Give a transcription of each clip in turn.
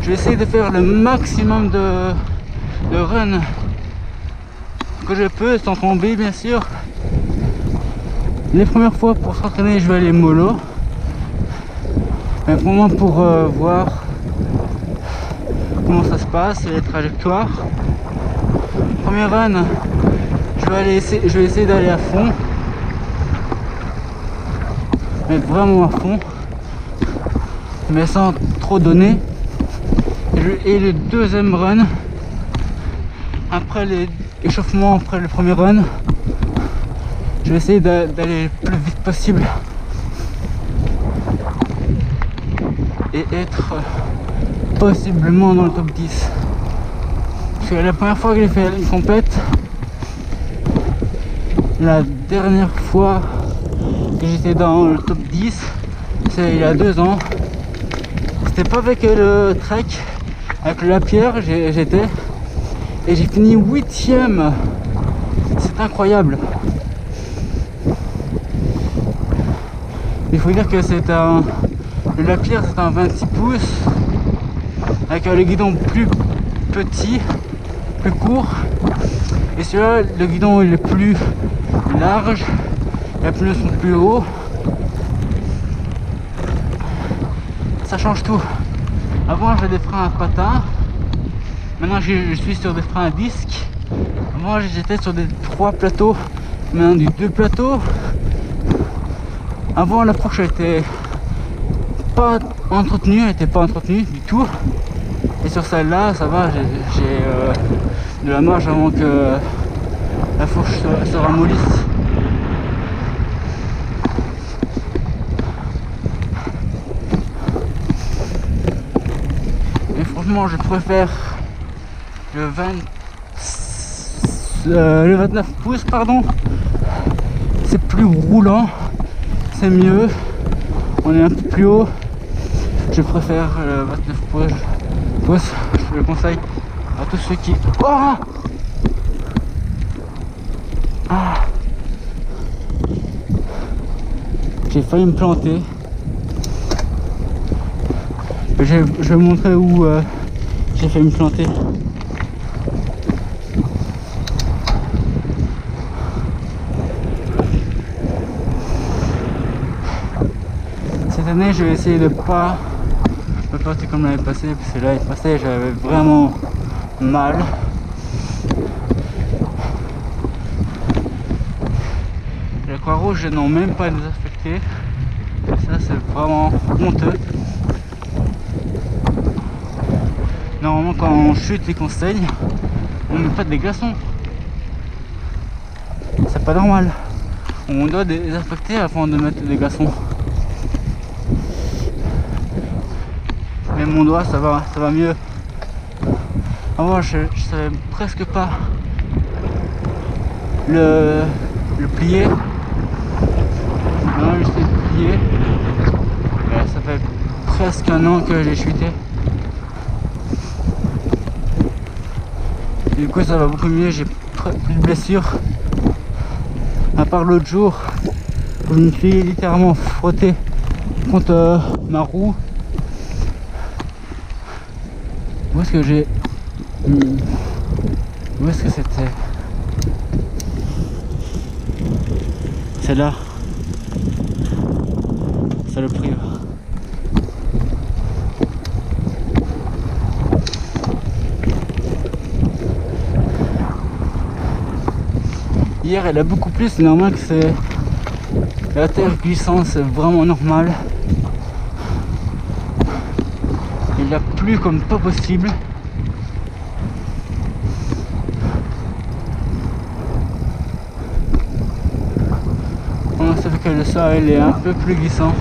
je vais essayer de faire le maximum de run que je peux sans tomber bien sûr. Les premières fois pour s'entraîner je vais aller mollo, mais vraiment pour voir comment ça se passe, les trajectoires. Premier run, je vais essayer d'aller à fond, mais vraiment à fond, mais sans trop donner. Et le deuxième run, après l'échauffement, après le premier run, je vais essayer d'aller le plus vite possible et être possiblement dans le top 10. Parce que la première fois que j'ai fait une compète, la dernière fois que j'étais dans le top 10, c'est il y a 2 ans. C'était pas avec le trek, avec la pierre j'étais, et j'ai fini 8ème. C'est incroyable. Il faut dire que c'est le Lapierre, c'est un 26 pouces avec le guidon plus petit, plus court, et celui-là le guidon il est plus large, les pneus sont plus hauts. Ça change tout. Avant j'avais des freins à patins, maintenant je suis sur des freins à disque. Avant j'étais sur des 3 plateaux, maintenant du 2 plateaux. Avant l'approche était pas entretenue, elle était pas entretenue du tout. Et sur celle-là, ça va, j'ai de la marge avant que la fourche se ramollisse. Et franchement, je préfère le 29 pouces, pardon. C'est plus roulant, c'est mieux, on est un peu plus haut. Je préfère le 29 pouces, je le conseille à tous ceux qui... Oh ah, j'ai failli me planter. Je vais vous montrer où j'ai failli me planter. Cette année, je vais essayer de pas me planter comme l'année passée, parce que l'année passée, j'avais vraiment mal. La Croix-Rouge, je n'ont même pas désinfecté. Ça, c'est vraiment honteux. Normalement, quand on chute et qu'on saigne, on ne met pas des glaçons. C'est pas normal. On doit désinfecter avant de mettre des glaçons. Mais mon doigt, ça va mieux. Avant, je savais presque pas le plier. Maintenant, je sais le plier. Et ça fait presque 1 an que j'ai chuté. Du coup, ça va beaucoup mieux. J'ai plus de blessures. À part l'autre jour où je me suis littéralement frotté contre ma roue. Où est-ce que j'ai... Où est-ce que c'était? C'est là. C'est le prix. Hier elle a beaucoup plus, c'est normal que c'est la terre glissante, c'est vraiment normal. Il a plu comme pas possible. Ça fait que le sol est un peu plus glissant.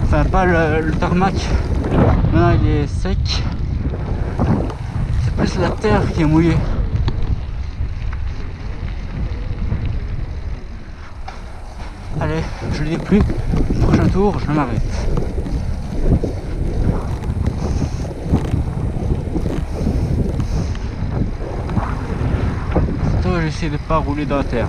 Enfin pas le tarmac, maintenant il est sec. C'est plus la terre qui est mouillée. Allez, je ne dis plus. Prochain tour, je m'arrête. J'essaie de pas rouler dans la terre.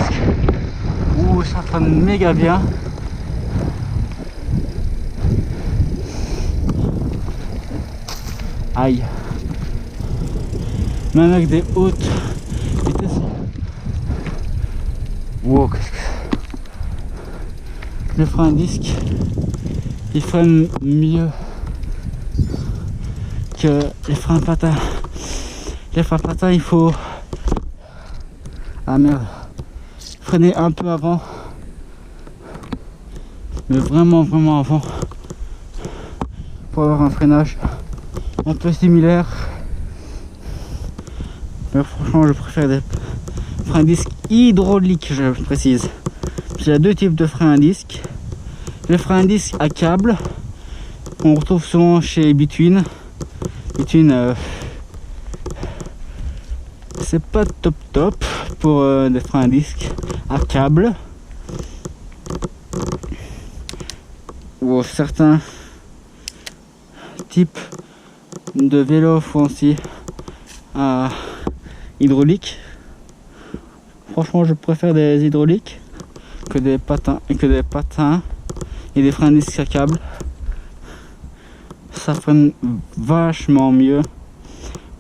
disque où ça freine méga bien. Aïe. Même avec des hautes vitesses. Wow, qu'est-ce que c'est. Le frein à disque, il freine mieux que les freins à patins. Les freins à patins, il faut... Ah merde. Freiner un peu avant. Mais vraiment avant. Pour avoir un freinage un peu similaire. Mais franchement, je préfère des freins à disque hydrauliques, je précise. Il y a deux types de freins à disque. Les freins à disque à câble, on retrouve souvent chez Between. Between, c'est pas top pour des freins à disque à câble. Ou certains types de vélos font aussi hydraulique. Franchement, je préfère des hydrauliques que des patins et des freins à disque à câble. Ça freine vachement mieux,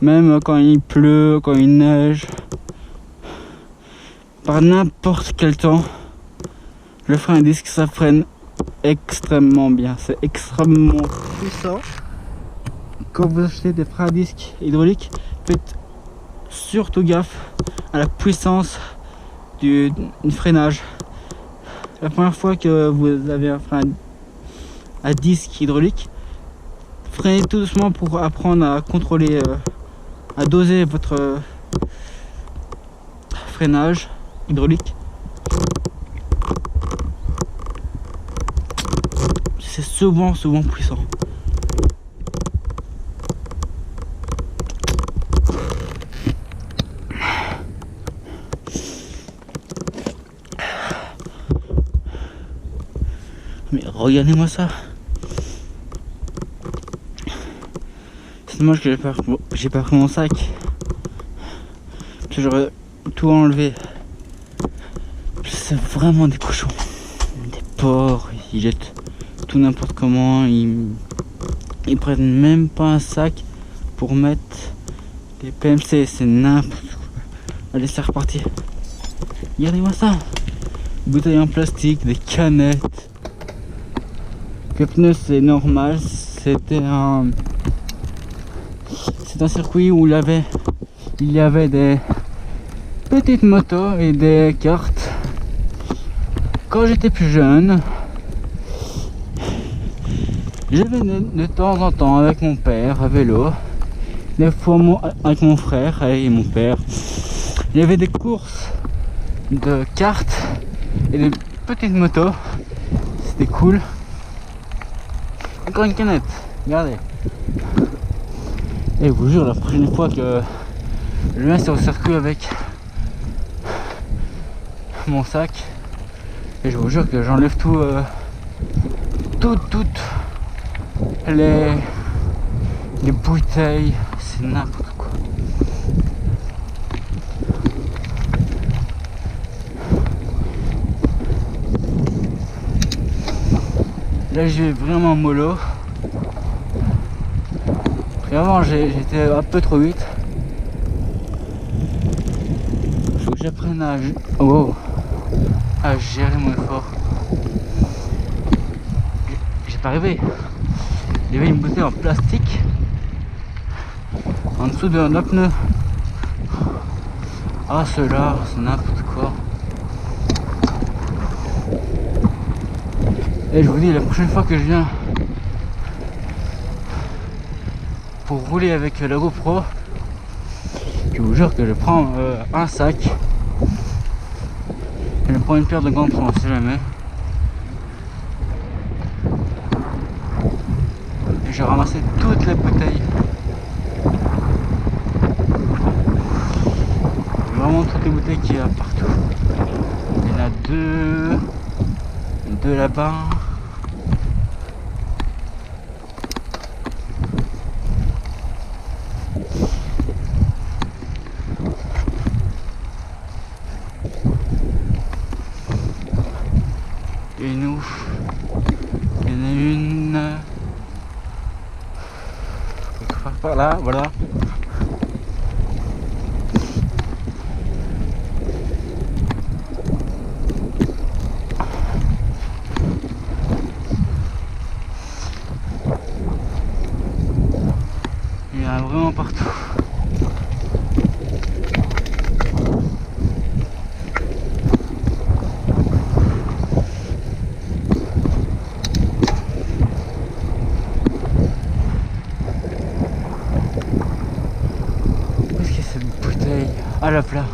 même quand il pleut, quand il neige, par n'importe quel temps. Le frein à disque, ça freine extrêmement bien, c'est extrêmement puissant. Quand vous achetez des freins à disque hydrauliques, faites surtout gaffe à la puissance du freinage. La première fois que vous avez un frein à disque hydraulique, freinez tout doucement pour apprendre à contrôler, à doser votre freinage hydraulique. C'est souvent puissant. Mais regardez-moi ça. C'est dommage que j'ai pas pris mon sac. J'aurais tout enlevé. C'est vraiment des cochons, des porcs. Ils jettent tout n'importe comment. Ils prennent même pas un sac pour mettre des PMC. C'est n'importe quoi. Allez, c'est reparti. Regardez-moi ça. Bouteilles en plastique, des canettes. Les pneus, c'est normal. C'est un circuit où il y avait des petites motos et des cartes. Quand j'étais plus jeune, je venais de temps en temps avec mon père à vélo, des fois avec mon frère et mon père. Il y avait des courses de cartes et des petites motos. C'était cool. Encore une canette, regardez. Et je vous jure, la prochaine fois que je viens sur le circuit avec mon sac, et je vous jure que j'enlève toutes les bouteilles, c'est n'importe quoi. Là, je vais vraiment mollo. Et avant, j'étais un peu trop vite. Faut que j'apprenne à gérer mon effort. J'ai pas rêvé. Il y avait une bouteille en plastique en dessous d'un pneu. Ah, ceux-là, c'est n'importe quoi. Et je vous dis, la prochaine fois que je viens pour rouler avec la GoPro, je vous jure que je prends un sac et je prends une paire de gants, on sait jamais. Et j'ai ramassé toutes les bouteilles, vraiment toutes les bouteilles qu'il y a partout. Il y en a deux là-bas. Et nous, il y en a une quelque part par là, voilà. Il y en a vraiment partout. Qu'est-ce que c'est cette bouteille à la plat?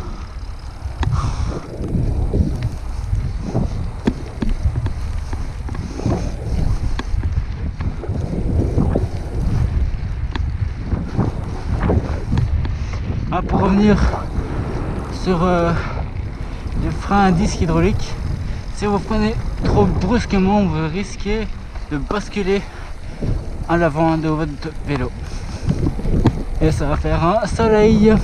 Ah, pour revenir sur les freins à disque hydraulique, si vous prenez trop brusquement, vous risquez de basculer à l'avant de votre vélo. Et ça va faire un soleil.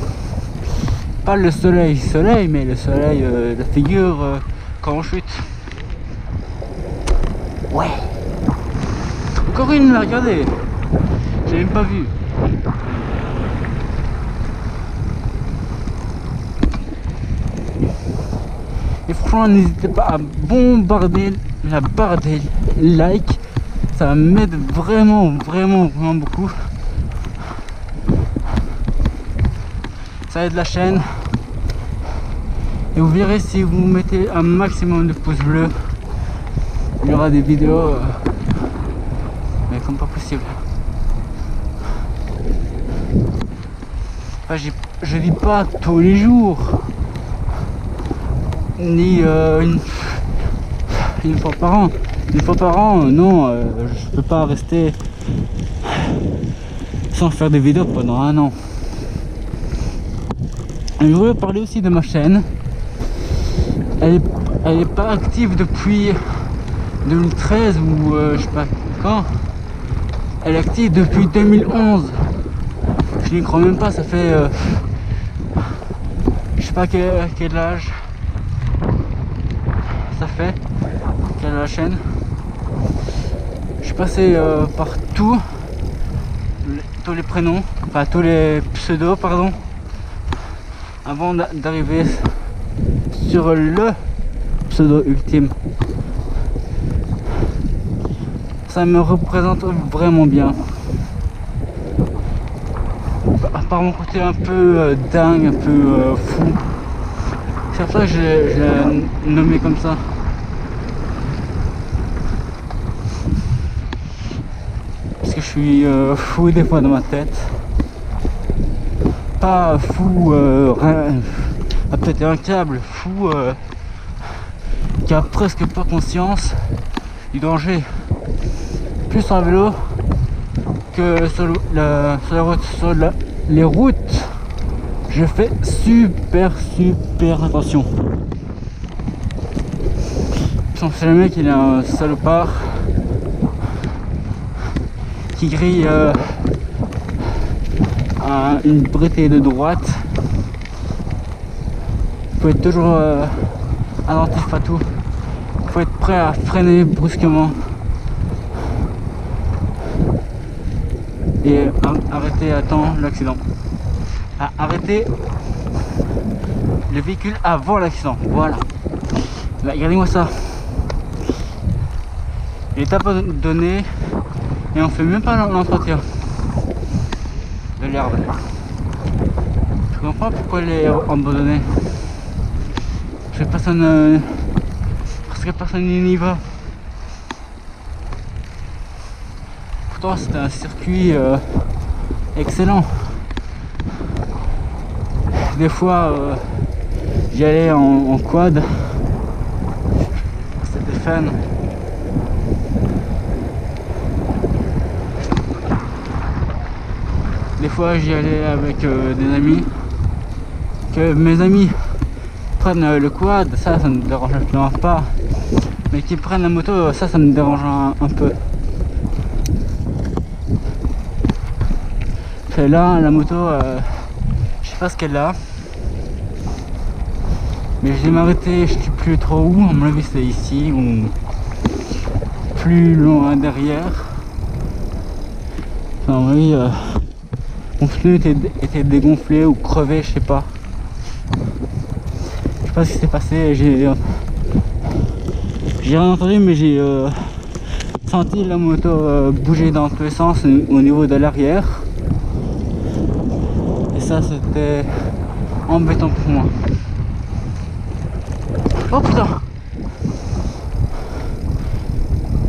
Pas le soleil, mais le soleil, la figure quand on chute. Ouais. Encore une là, regardez. J'ai même pas vu. Et franchement, n'hésitez pas à bombarder la barre des likes. Ça m'aide vraiment beaucoup. Ça aide la chaîne. Et vous verrez, si vous mettez un maximum de pouces bleus, il y aura des vidéos mais comme pas possible. Enfin, je dis pas tous les jours, ni une fois par an. Une fois par an, non, je peux pas rester sans faire des vidéos pendant un an. Et je voulais parler aussi de ma chaîne. Elle est pas active depuis 2013 ou je sais pas quand. Elle est active depuis 2011. Je n'y crois même pas, ça fait je sais pas quel âge ça fait qu'elle a la chaîne. Je suis passé par tous les prénoms, enfin tous les pseudos, pardon, avant d'arriver sur le pseudo ultime. Ça me représente vraiment bien. Par mon côté un peu dingue, un peu fou. C'est pour ça que je l'ai nommé comme ça. Parce que je suis fou des fois dans ma tête. Pas fou à péter un câble, fou qui a presque pas conscience du danger. Plus sur un vélo que sur la route. Sur les routes, je fais super attention. C'est le mec, il est un salopard qui grille une bretée de droite. Il faut être toujours attentif à tout. Il faut être prêt à freiner brusquement et arrêter à temps l'accident. Arrêter le véhicule avant l'accident. Voilà. Là, regardez-moi ça. L'étape donnée et on fait même pas l'entretien de l'herbe. Je comprends pourquoi elle est abandonnée. Parce que personne n'y va. Pourtant c'était un circuit excellent. Des fois j'y allais en quad. C'était fun. Des fois j'y allais avec des amis. Que mes amis prennent le quad, ça me dérange absolument pas. Mais qu'ils prennent la moto, ça me dérange un peu. Et là, la moto, je sais pas ce qu'elle a. Mais je vais m'arrêter, je sais plus trop où, à mon avis c'est ici ou plus loin derrière. Enfin, oui, mon pneu était dégonflé ou crevé, je sais pas. Je sais pas ce qui s'est passé. J'ai rien entendu, mais j'ai senti la moto bouger dans tous les sens au niveau de l'arrière. Et ça, c'était embêtant pour moi. Oh putain!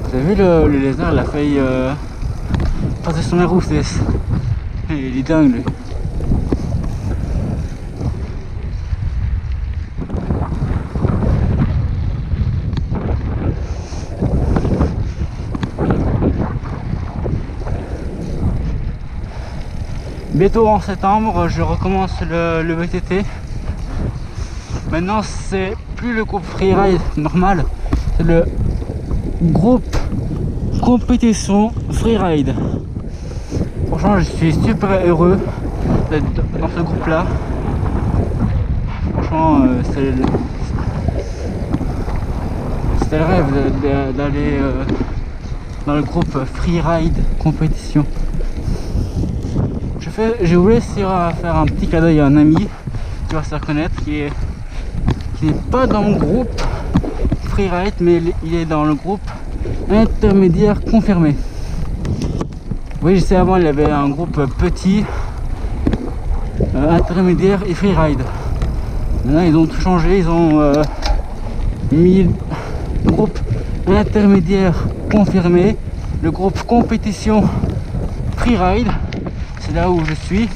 Vous avez vu le lézard, il a failli passer sur mes roues, il est dingue lui. Bientôt en septembre, je recommence le VTT. Maintenant, c'est plus le groupe freeride normal, c'est le groupe compétition freeride. Franchement, je suis super heureux d'être dans ce groupe là. Franchement, c'était le rêve d'aller dans le groupe freeride compétition. J'ai voulu essayer à faire un petit cadeau à un ami qui va se reconnaître, qui n'est pas dans mon groupe freeride, mais il est dans le groupe intermédiaire confirmé. Oui, je sais, avant il y avait un groupe petit, intermédiaire et freeride. Maintenant ils ont tout changé, ils ont mis le groupe intermédiaire confirmé, le groupe compétition freeride. C'est là où je suis.